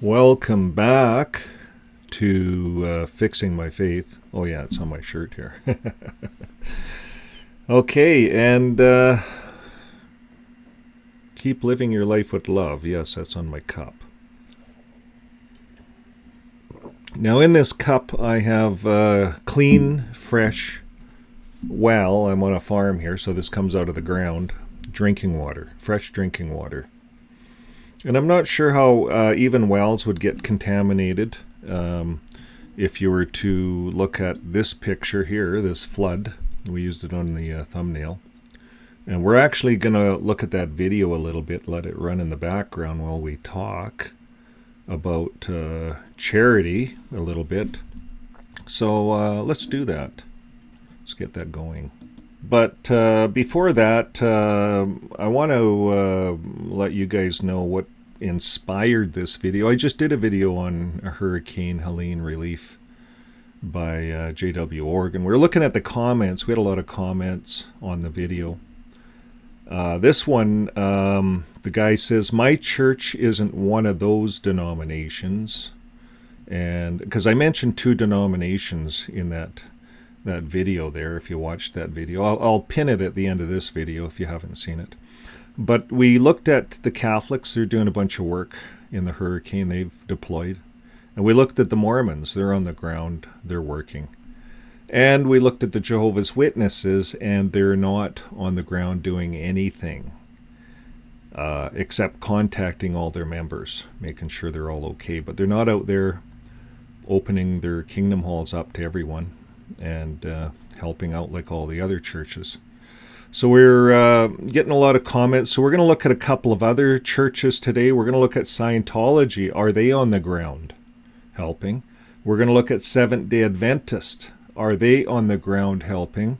Welcome back to Fixing My Faith. Oh, yeah, it's on my shirt here. Okay, and keep living your life with love. Yes, that's on my cup. Now, in this cup, I have clean, fresh, well, I'm on a farm here, so this comes out of the ground, drinking water, fresh drinking water. And I'm not sure how even wells would get contaminated if you were to look at this picture here, this flood. We used it on the thumbnail. And we're actually going to look at that video a little bit, let it run in the background while we talk about charity a little bit. So let's do that. Let's get that going. But before that, I want to let you guys know what inspired this video. I just did a video on Hurricane Helene Relief by JW and we're looking at the comments. We had a lot of comments on the video. This one, the guy says, my church isn't one of those denominations. And because I mentioned two denominations in that video there, if you watched that video. I'll pin it at the end of this video if you haven't seen it. But we looked at the Catholics. They're doing a bunch of work in the hurricane. They've deployed. And we looked at the Mormons. They're on the ground. They're working. And we looked at the Jehovah's Witnesses, and they're not on the ground doing anything except contacting all their members, making sure they're all okay. But they're not out there opening their kingdom halls up to everyone and helping out like all the other churches. So we're getting a lot of comments. So we're going to look at a couple of other churches today. We're going to look at Scientology. Are they on the ground helping? We're going to look at Seventh-day Adventists. Are they on the ground helping?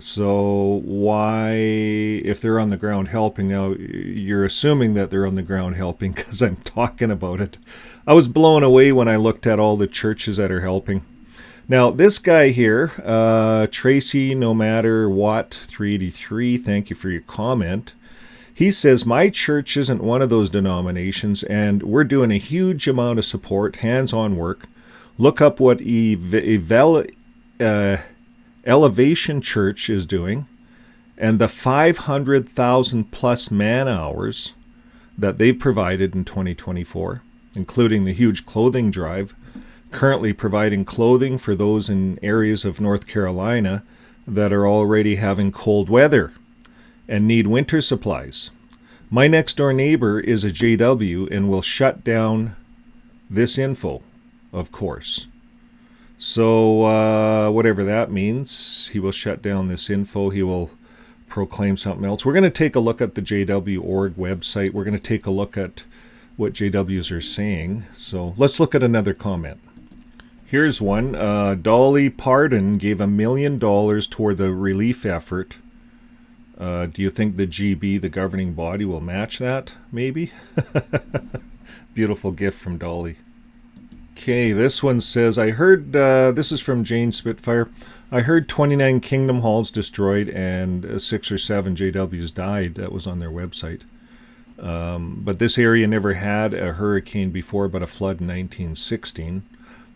So why, if they're on the ground helping, now you're assuming that they're on the ground helping because I'm talking about it. I was blown away when I looked at all the churches that are helping. Now, this guy here, Tracy, no matter what, 383, thank you for your comment. He says, my church isn't one of those denominations, and we're doing a huge amount of support, hands-on work. Look up what Elevation Church is doing, and the 500,000 plus man-hours that they've provided in 2024, including the huge clothing drive, currently providing clothing for those in areas of North Carolina that are already having cold weather and need winter supplies. My next door neighbor is a JW and will shut down this info, of course. So whatever that means, he will shut down this info. He will proclaim something else. We're going to take a look at the JW.org website. We're going to take a look at what JWs are saying. So let's look at another comment. Here's one. Dolly Parton gave $1 million toward the relief effort. Do you think the GB, the governing body, will match that? Maybe? Beautiful gift from Dolly. Okay, this one says, I heard, this is from Jane Spitfire, I heard 29 Kingdom Halls destroyed and 6 or 7 JWs died. That was on their website. But this area never had a hurricane before, but a flood in 1916.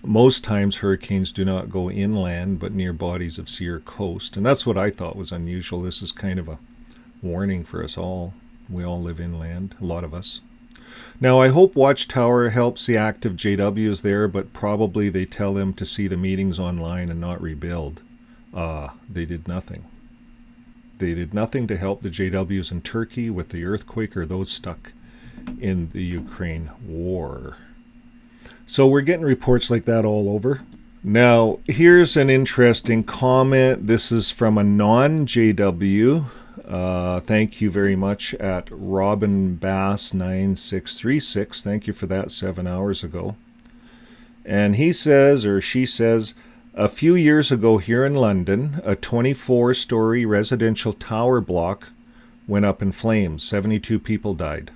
Most times hurricanes do not go inland, but near bodies of sea or coast. And that's what I thought was unusual. This is kind of a warning for us all. We all live inland, a lot of us. Now, I hope Watchtower helps the active JWs there, but probably they tell them to see the meetings online and not rebuild. They did nothing. They did nothing to help the JWs in Turkey with the earthquake or those stuck in the Ukraine war. So we're getting reports like that all over. Now, here's an interesting comment. This is from a non-JW. Thank you very much at Robin Bass 9636. Thank you for that 7 hours ago. And he says, or she says, a few years ago here in London, a 24-story residential tower block went up in flames. 72 people died.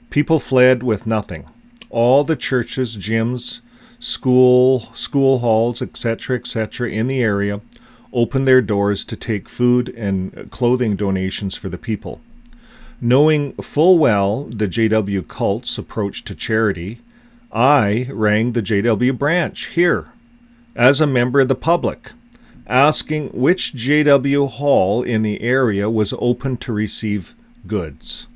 People fled with nothing. All the churches, gyms, school halls, etc., in the area opened their doors to take food and clothing donations for the people. Knowing full well the JW cult's approach to charity, I rang the JW branch here as a member of the public, asking which JW hall in the area was open to receive goods.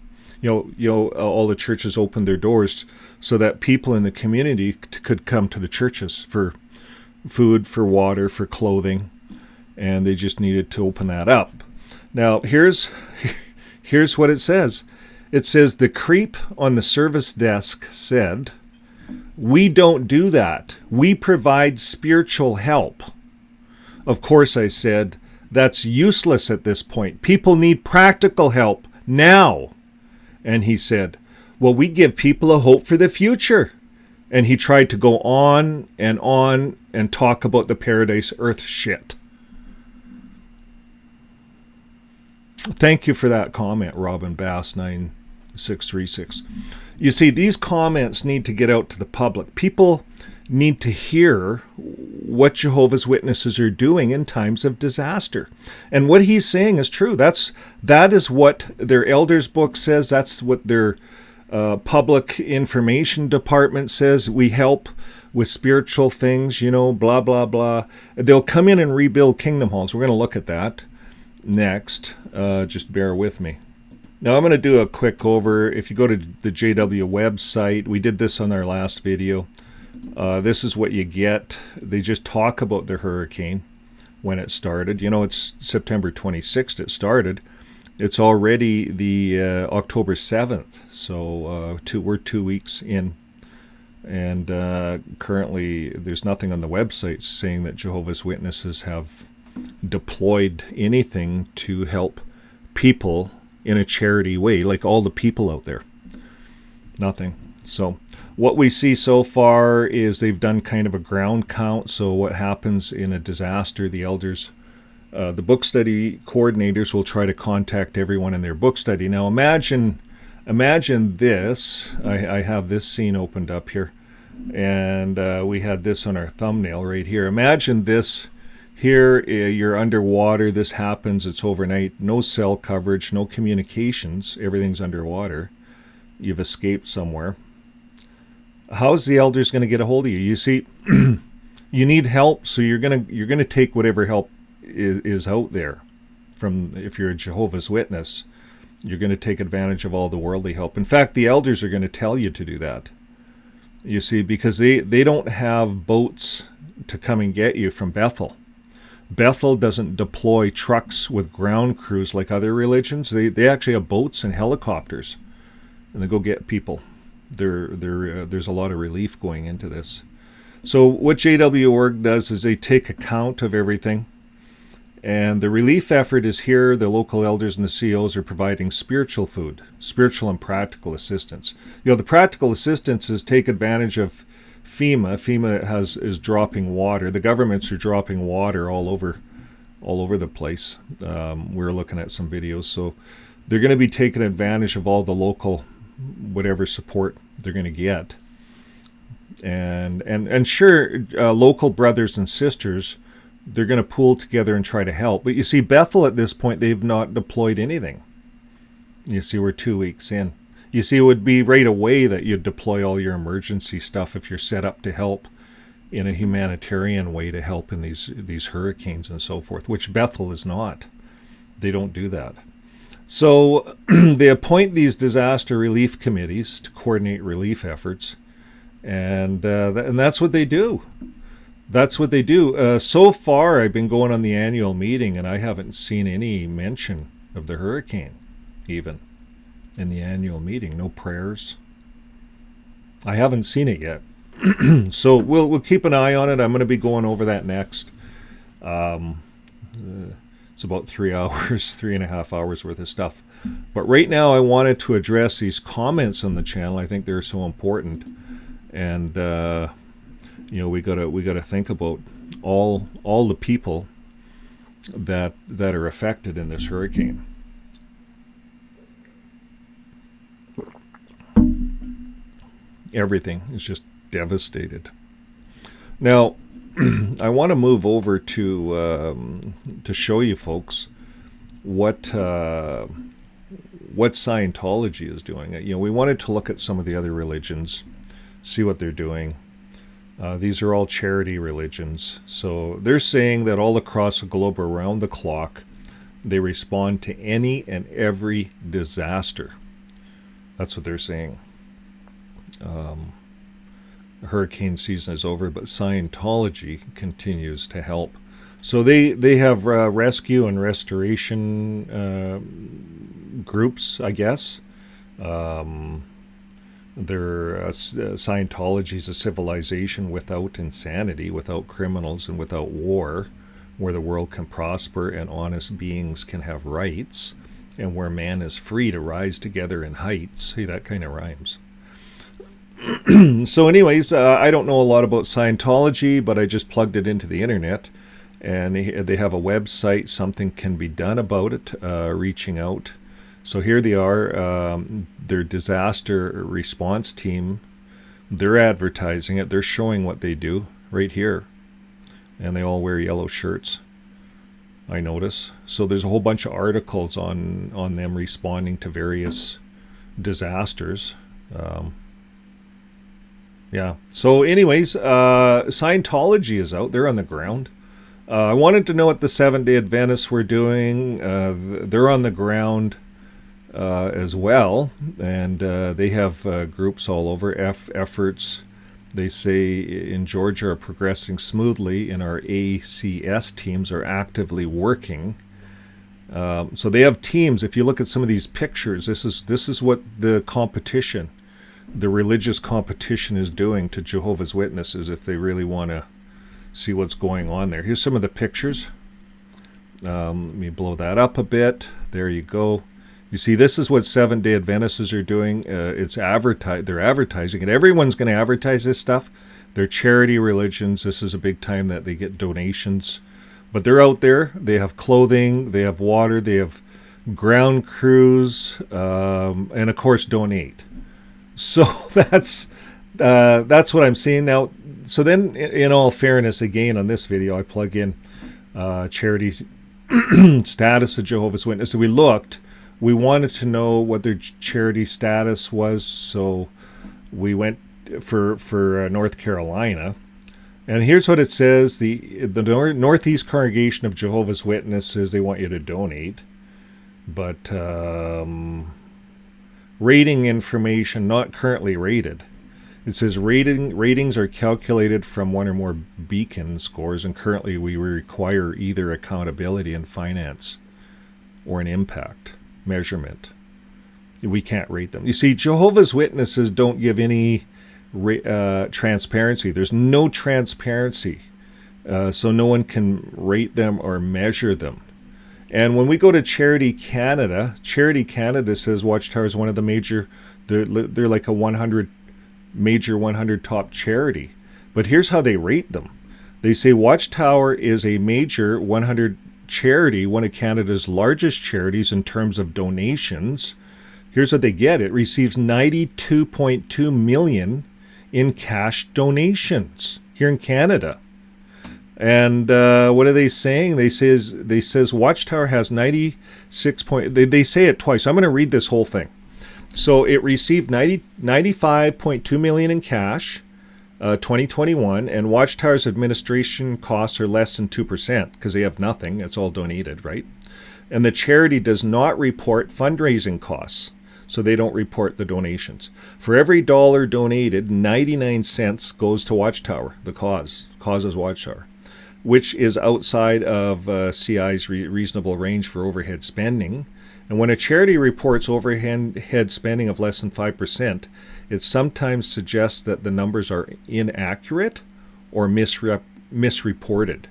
All the churches opened their doors so that people in the community could come to the churches for food, for water, for clothing, and they just needed to open that up. Now, here's what it says. It says, the creep on the service desk said, "We don't do that. We provide spiritual help." Of course, I said, that's useless at this point. People need practical help now. And he said, well, we give people a hope for the future. And he tried to go on and talk about the Paradise Earth shit. Thank you for that comment, Robin Bass 9636. You see, these comments need to get out to the public. People need to hear what Jehovah's Witnesses are doing in times of disaster. And what he's saying is true. That is what their elders book says. That's what their public information department says. We help with spiritual things, blah, blah, blah. They'll come in and rebuild kingdom halls. We're going to look at that next. Just bear with me. Now I'm going to do a quick over. If you go to the JW website, we did this on our last video. This is what you get. They just talk about the hurricane when it started. It's September 26th it started. It's already the October 7th, so we're 2 weeks in. And currently there's nothing on the website saying that Jehovah's Witnesses have deployed anything to help people in a charity way, like all the people out there. Nothing. So what we see so far is they've done kind of a ground count. So what happens in a disaster, the elders, the book study coordinators will try to contact everyone in their book study. Now imagine this. I have this scene opened up here, and we had this on our thumbnail right here. Imagine this. Here you're underwater. This happens. It's overnight. No cell coverage, no communications. Everything's underwater. You've escaped somewhere. How's the elders going to get a hold of you? You see, you need help, so you're gonna take whatever help is out there. If you're a Jehovah's Witness, you're going to take advantage of all the worldly help. In fact, the elders are going to tell you to do that. You see, because they don't have boats to come and get you from Bethel. Bethel doesn't deploy trucks with ground crews like other religions. They actually have boats and helicopters, and they go get people. There's a lot of relief going into this. So what JW.org does is they take account of everything, and the relief effort is here. The local elders and the COs are providing spiritual food, spiritual and practical assistance. The practical assistance is take advantage of FEMA. FEMA is dropping water. The governments are dropping water all over the place. We're looking at some videos, so they're going to be taking advantage of all the local whatever support they're going to get, and sure, local brothers and sisters, they're going to pool together and try to help. But you see, Bethel at this point, they've not deployed anything. You see, we're 2 weeks in. You see, it would be right away that you'd deploy all your emergency stuff if you're set up to help in a humanitarian way, to help in these hurricanes and so forth, which Bethel is not. They don't do that. So they appoint these disaster relief committees to coordinate relief efforts, and that's what they do. That's what they do. So far, I've been going on the annual meeting, and I haven't seen any mention of the hurricane, even in the annual meeting. No prayers. I haven't seen it yet. So we'll keep an eye on it. I'm going to be going over that next. It's about 3 hours, 3.5 hours worth of stuff. But right now I wanted to address these comments on the channel. I think they're so important. And we gotta think about all the people that are affected in this hurricane. Everything is just devastated. Now, I want to move over to show you folks what what Scientology is doing. We wanted to look at some of the other religions, see what they're doing. These are all charity religions. So they're saying that all across the globe, around the clock, they respond to any and every disaster. That's what they're saying. Hurricane season is over, but Scientology continues to help. So they have rescue and restoration groups, I guess. Scientology is a civilization without insanity, without criminals, and without war, where the world can prosper and honest beings can have rights, and where man is free to rise together in heights. Hey, that kind of rhymes. So anyways, I don't know a lot about Scientology, but I just plugged it into the internet, and they have a website. Something can be done about it, reaching out. So here they are, their disaster response team. They're advertising it. They're showing what they do right here. And they all wear yellow shirts, I notice. So there's a whole bunch of articles on them responding to various disasters. Yeah. So anyways, Scientology is out. They're on the ground. I wanted to know what the Seventh-day Adventists were doing. They're on the ground as well, and they have groups all over. Efforts, they say, in Georgia are progressing smoothly, and our ACS teams are actively working. So they have teams. If you look at some of these pictures, this is what the competition, the religious competition, is doing to Jehovah's Witnesses if they really want to see what's going on there. Here's some of the pictures. Let me blow that up a bit. There you go. You see, this is what Seventh-day Adventists are doing. They're advertising it. Everyone's going to advertise this stuff. They're charity religions. This is a big time that they get donations. But they're out there. They have clothing. They have water. They have ground crews. And, of course, donate. So that's what I'm seeing now. So then, in all fairness, again, on this video, I plug in charity status of Jehovah's Witnesses. So we looked. We wanted to know what their charity status was, so we went for North Carolina. And here's what it says. The Northeast Congregation of Jehovah's Witnesses, they want you to donate. But rating information, not currently rated. It says ratings are calculated from one or more beacon scores, and currently we require either accountability and finance or an impact measurement. We can't rate them. You see, Jehovah's Witnesses don't give any transparency. There's no transparency, so no one can rate them or measure them. And when we go to Charity Canada says Watchtower is one of the major, they're like a 100 major 100 top charity. But here's how they rate them. They say Watchtower is a major 100 charity, one of Canada's largest charities in terms of donations. Here's what they get. It receives $92.2 million in cash donations here in Canada. And what are they saying? They says Watchtower has 96 point. They say it twice. I'm going to read this whole thing. So it received $95.2 million in cash, 2021, and Watchtower's administration costs are less than 2% because they have nothing. It's all donated, right? And the charity does not report fundraising costs, so they don't report the donations. For every dollar donated, 99 cents goes to Watchtower, the causes Watchtower, which is outside of CI's reasonable range for overhead spending. And when a charity reports overhead spending of less than 5%, it sometimes suggests that the numbers are inaccurate or misreported.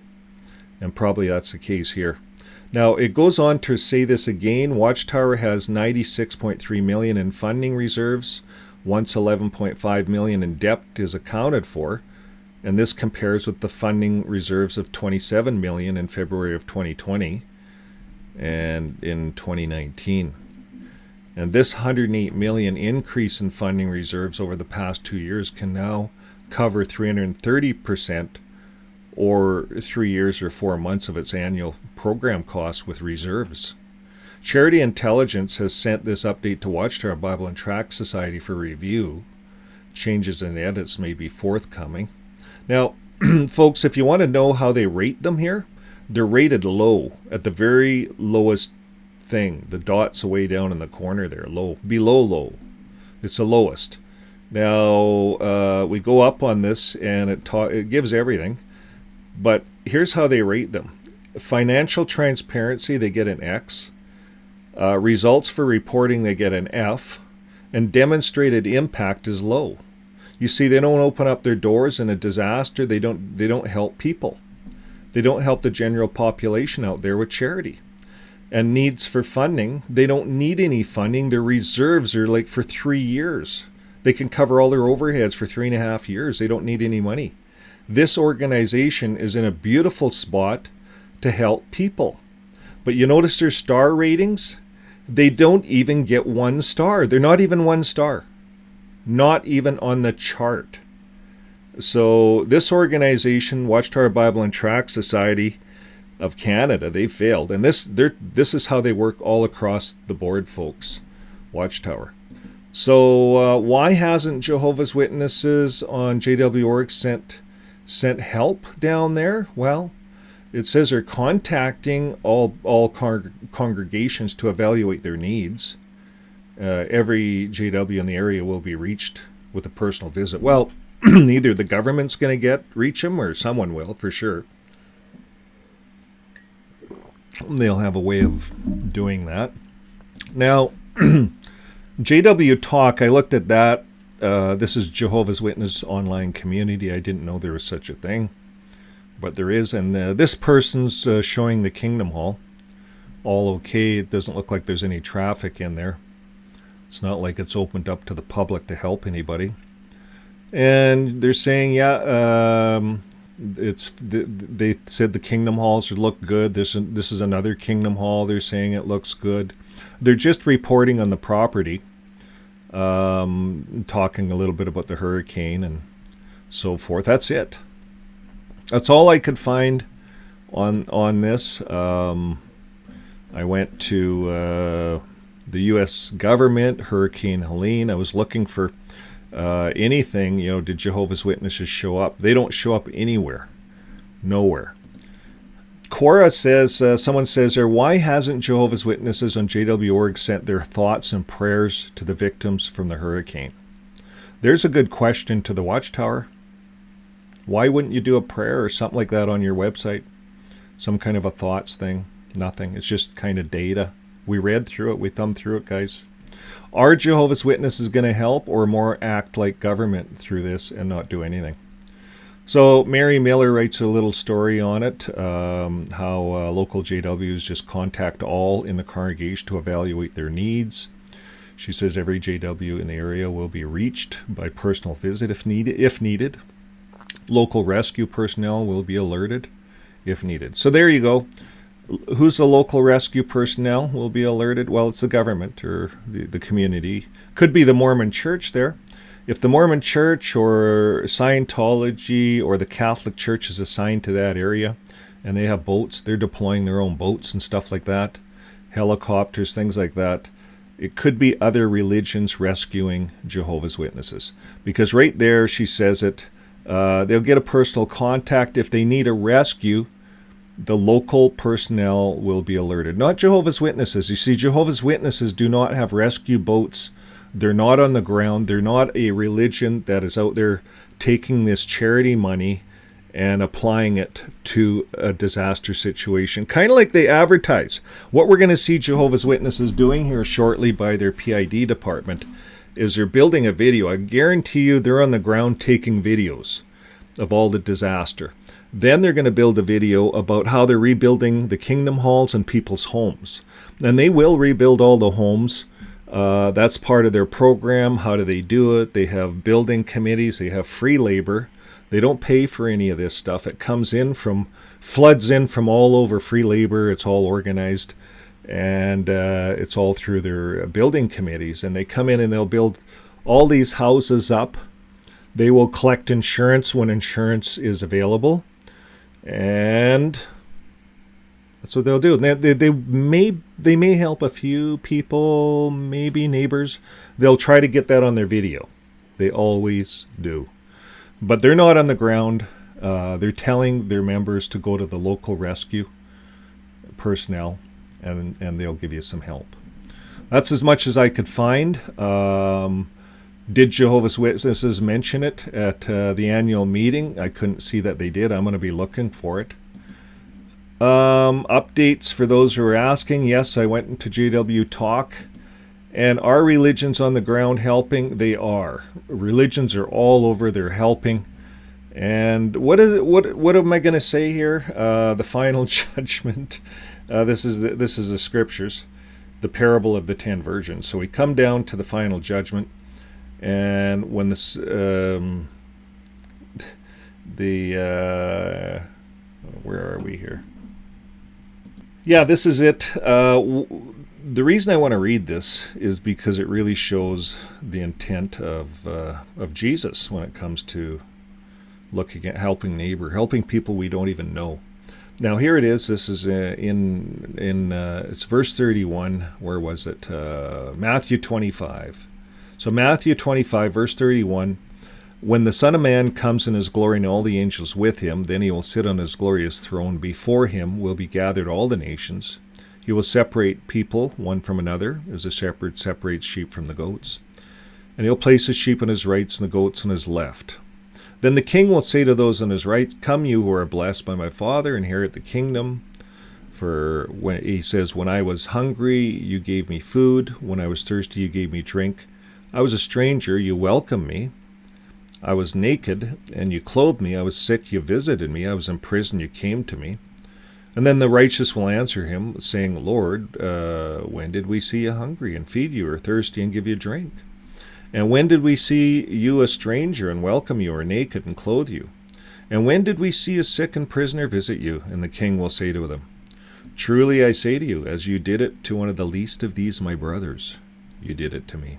And probably that's the case here. Now, it goes on to say this again. Watchtower has $96.3 million in funding reserves, once $11.5 million in debt is accounted for. And this compares with the funding reserves of $27 million in February of 2020. And in 2019. And this $108 million increase in funding reserves over the past 2 years can now cover 330% or 3 years or 4 months of its annual program costs with reserves. Charity Intelligence has sent this update to Watchtower Bible and Tract Society for review. Changes and edits may be forthcoming. Now, folks, if you want to know how they rate them here, they're rated low, at the very lowest thing. The dot's away down in the corner there, low, below low. It's the lowest. Now, we go up on this, and it gives everything. But here's how they rate them. Financial transparency, they get an X. Results for reporting, they get an F. And demonstrated impact is low. You see, they don't open up their doors in a disaster. They don't help people. They don't help the general population out there with charity. And needs for funding, they don't need any funding. Their reserves are like for 3 years. They can cover all their overheads for 3.5 years. They don't need any money. This organization is in a beautiful spot to help people. But you notice their star ratings? They don't even get 1 star. They're not even 1 star. Not even on the chart. So this organization, Watchtower Bible and Tract Society of Canada, they failed. And this is how they work all across the board, folks. Watchtower. So why hasn't Jehovah's Witnesses on JW.org sent help down there? Well, it says they're contacting all congregations to evaluate their needs. Every JW in the area will be reached with a personal visit. Well, either the government's going to reach them, or someone will, for sure. They'll have a way of doing that. Now, JW Talk, I looked at that. This is Jehovah's Witness online community. I didn't know there was such a thing, but there is. And this person's showing the Kingdom Hall. All okay. It doesn't look like there's any traffic in there. It's not like it's opened up to the public to help anybody. And they're saying, they said the Kingdom Halls look good. This is another Kingdom Hall. They're saying it looks good. They're just reporting on the property, talking a little bit about the hurricane and so forth. That's it. That's all I could find on this. I went to the U.S. government, Hurricane Helene. I was looking for anything. Did Jehovah's Witnesses show up? They don't show up anywhere. Nowhere. Cora says, someone says there, why hasn't Jehovah's Witnesses on JW.org sent their thoughts and prayers to the victims from the hurricane? There's a good question to the Watchtower. Why wouldn't you do a prayer or something like that on your website? Some kind of a thoughts thing? Nothing. It's just kind of data. We read through it. We thumbed through it, guys. Are Jehovah's Witnesses going to help, or more act like government through this and not do anything? So Mary Miller writes a little story on it, how local JWs just contact all in the congregation to evaluate their needs. She says every JW in the area will be reached by personal visit if needed. Local rescue personnel will be alerted if needed. So there you go. Who's the local rescue personnel will be alerted? Well, it's the government or the community. Could be the Mormon Church there. If the Mormon Church or Scientology or the Catholic Church is assigned to that area and they have boats, they're deploying their own boats and stuff like that, helicopters, things like that. It could be other religions rescuing Jehovah's Witnesses. Because right there, she says it, they'll get a personal contact. If they need a rescue, the local personnel will be alerted. Not Jehovah's Witnesses. You see, Jehovah's Witnesses do not have rescue boats. They're not on the ground. They're not a religion that is out there taking this charity money and applying it to a disaster situation. Kind of like they advertise. What we're going to see Jehovah's Witnesses doing here shortly by their PID department is they're building a video. I guarantee you they're on the ground taking videos of all the disaster. Then they're going to build a video about how they're rebuilding the Kingdom Halls and people's homes. And they will rebuild all the homes. That's part of their program. How do they do it? They have building committees. They have free labor. They don't pay for any of this stuff. It floods in from all over, free labor. It's all organized. And it's all through their building committees. And they come in and they'll build all these houses up. They will collect insurance when insurance is available. And That's what they'll do. They may help a few people, maybe neighbors. They'll try to get that on their video. They always do. But they're not on the ground. They're telling their members to go to the local rescue personnel, and they'll give you some help. That's as much as I could find. Did Jehovah's Witnesses mention it at the annual meeting? I couldn't see that they did. I'm going to be looking for it. Updates for those who are asking. Yes, I went into JW Talk. And are religions on the ground helping? They are. Religions are all over. They're helping. And what am I going to say here? The final judgment. This is the scriptures, the parable of the 10 virgins. So we come down to the final judgment, and when this where are we here? Yeah, this is it. The reason I want to read this is because it really shows the intent of Jesus when it comes to looking at helping neighbor, helping people we don't even know. Now here it is. This is in it's verse 31. Where was it? Matthew 25. So Matthew 25, verse 31. When the Son of Man comes in his glory and all the angels with him, then he will sit on his glorious throne. Before him will be gathered all the nations. He will separate people one from another, as a shepherd separates sheep from the goats. And he'll place his sheep on his right and the goats on his left. Then the king will say to those on his right, "Come, you who are blessed by my Father, inherit the kingdom. For when he says, when I was hungry, you gave me food. When I was thirsty, you gave me drink. I was a stranger, you welcomed me. I was naked, and you clothed me. I was sick, you visited me. I was in prison, you came to me." And then the righteous will answer him, saying, "Lord, when did we see you hungry and feed you, or thirsty and give you drink? And when did we see you a stranger and welcome you, or naked and clothe you? And when did we see a sick and prisoner visit you?" And the king will say to them, "Truly I say to you, as you did it to one of the least of these my brothers, you did it to me."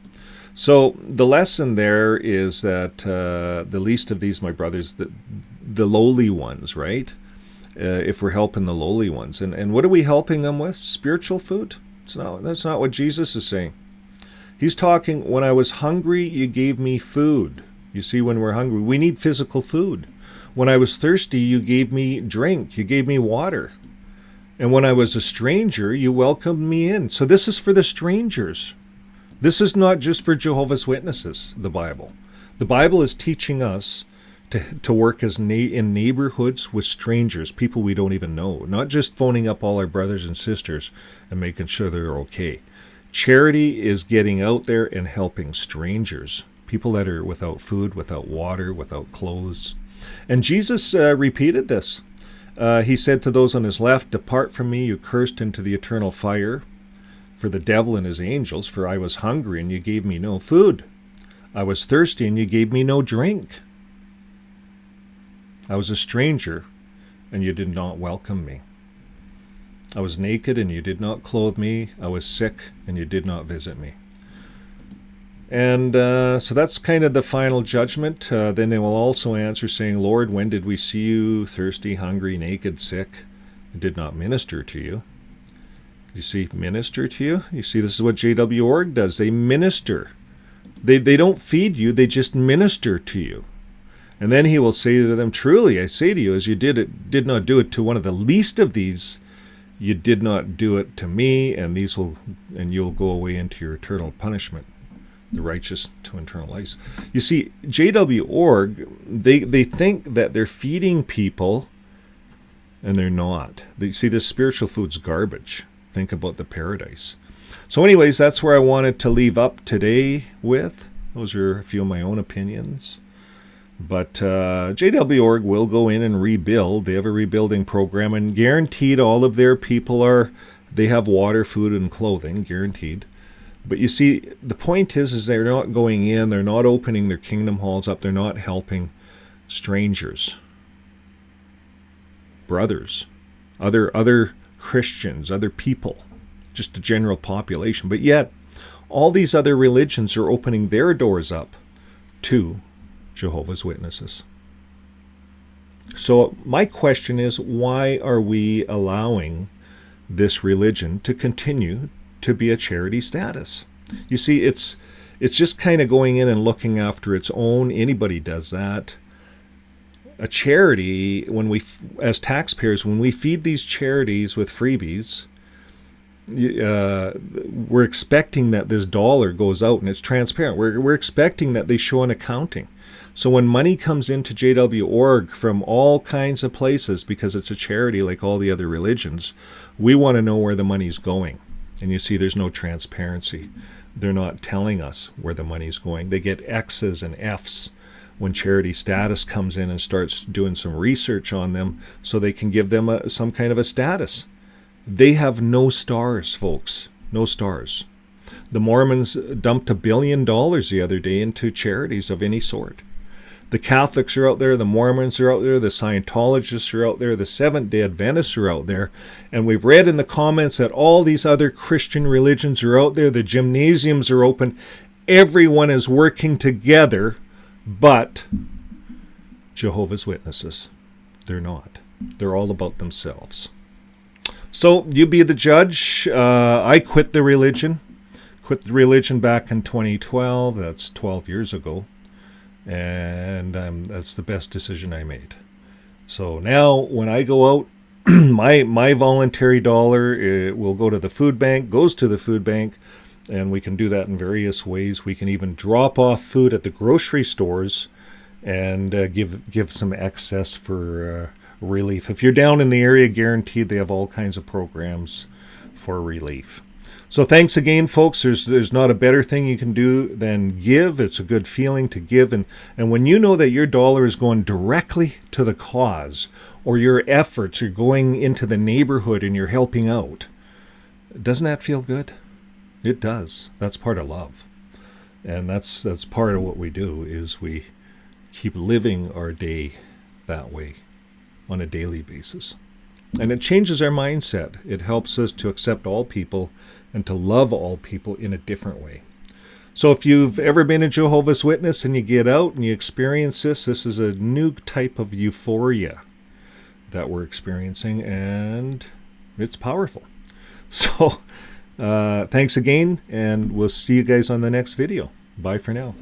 So the lesson there is that the least of these my brothers, the lowly ones, right? If we're helping the lowly ones. And what are we helping them with? Spiritual food? That's not what Jesus is saying. He's talking, when I was hungry, you gave me food. You see, when we're hungry, we need physical food. When I was thirsty, you gave me drink. You gave me water. And when I was a stranger, you welcomed me in. So this is for the strangers. This is not just for Jehovah's Witnesses, the Bible. The Bible is teaching us to work as in neighborhoods with strangers, people we don't even know, not just phoning up all our brothers and sisters and making sure they're okay. Charity is getting out there and helping strangers, people that are without food, without water, without clothes. And Jesus repeated this. He said to those on his left, "Depart from me, you cursed, into the eternal fire, for the devil and his angels, for I was hungry and you gave me no food. I was thirsty and you gave me no drink. I was a stranger, and you did not welcome me. I was naked, and you did not clothe me. I was sick, and you did not visit me." And so that's kind of the final judgment. Then they will also answer, saying, "Lord, when did we see you thirsty, hungry, naked, sick, and did not minister to you?" You see, minister to you? You see, this is what JW Org does. They minister. They don't feed you, they just minister to you. And then he will say to them, "Truly, I say to you, as you did not do it to one of the least of these, you did not do it to me, and you'll go away into your eternal punishment, the righteous to eternal life." You see, JW Org, they think that they're feeding people, and they're not. They see this spiritual food's garbage. Think about the paradise. So anyways, that's where I wanted to leave up today with. Those are a few of my own opinions. But JW Org will go in and rebuild. They have a rebuilding program, and guaranteed all of their people they have water, food, and clothing, guaranteed. But you see, the point is they're not going in, they're not opening their kingdom halls up, they're not helping strangers, brothers, other Christians, other people, just the general population. But yet, all these other religions are opening their doors up to Jehovah's Witnesses. So my question is, why are we allowing this religion to continue to be a charity status. You see, it's just kind of going in and looking after its own. Anybody does that. A charity, when we, as taxpayers, when we feed these charities with freebies, we're expecting that this dollar goes out and it's transparent. We're expecting that they show an accounting. So when money comes into JW.org from all kinds of places, because it's a charity like all the other religions, we want to know where the money's going. And you see, there's no transparency. They're not telling us where the money's going. They get X's and F's when charity status comes in and starts doing some research on them so they can give them some kind of a status. They have no stars, folks. No stars. The Mormons dumped $1 billion the other day into charities of any sort. The Catholics are out there, the Mormons are out there, the Scientologists are out there, the Seventh-day Adventists are out there, and we've read in the comments that all these other Christian religions are out there, the gymnasiums are open, everyone is working together, but Jehovah's Witnesses, they're not. They're all about themselves. So you be the judge. I quit the religion. Quit the religion back in 2012. That's 12 years ago. And that's the best decision I made. So now when I go out, my voluntary dollar, it will go to the food bank, goes to the food bank, and we can do that in various ways. We can even drop off food at the grocery stores and give some excess for relief. If you're down in the area, guaranteed they have all kinds of programs for relief. So thanks again, folks. There's not a better thing you can do than give. It's a good feeling to give. And when you know that your dollar is going directly to the cause, or your efforts are going into the neighborhood and you're helping out, doesn't that feel good? It does. That's part of love. And that's part of what we do, is we keep living our day that way on a daily basis. And it changes our mindset. It helps us to accept all people and to love all people in a different way. So if you've ever been a Jehovah's Witness and you get out and you experience this is a new type of euphoria that we're experiencing, and it's powerful. So thanks again, and we'll see you guys on the next video. Bye for now.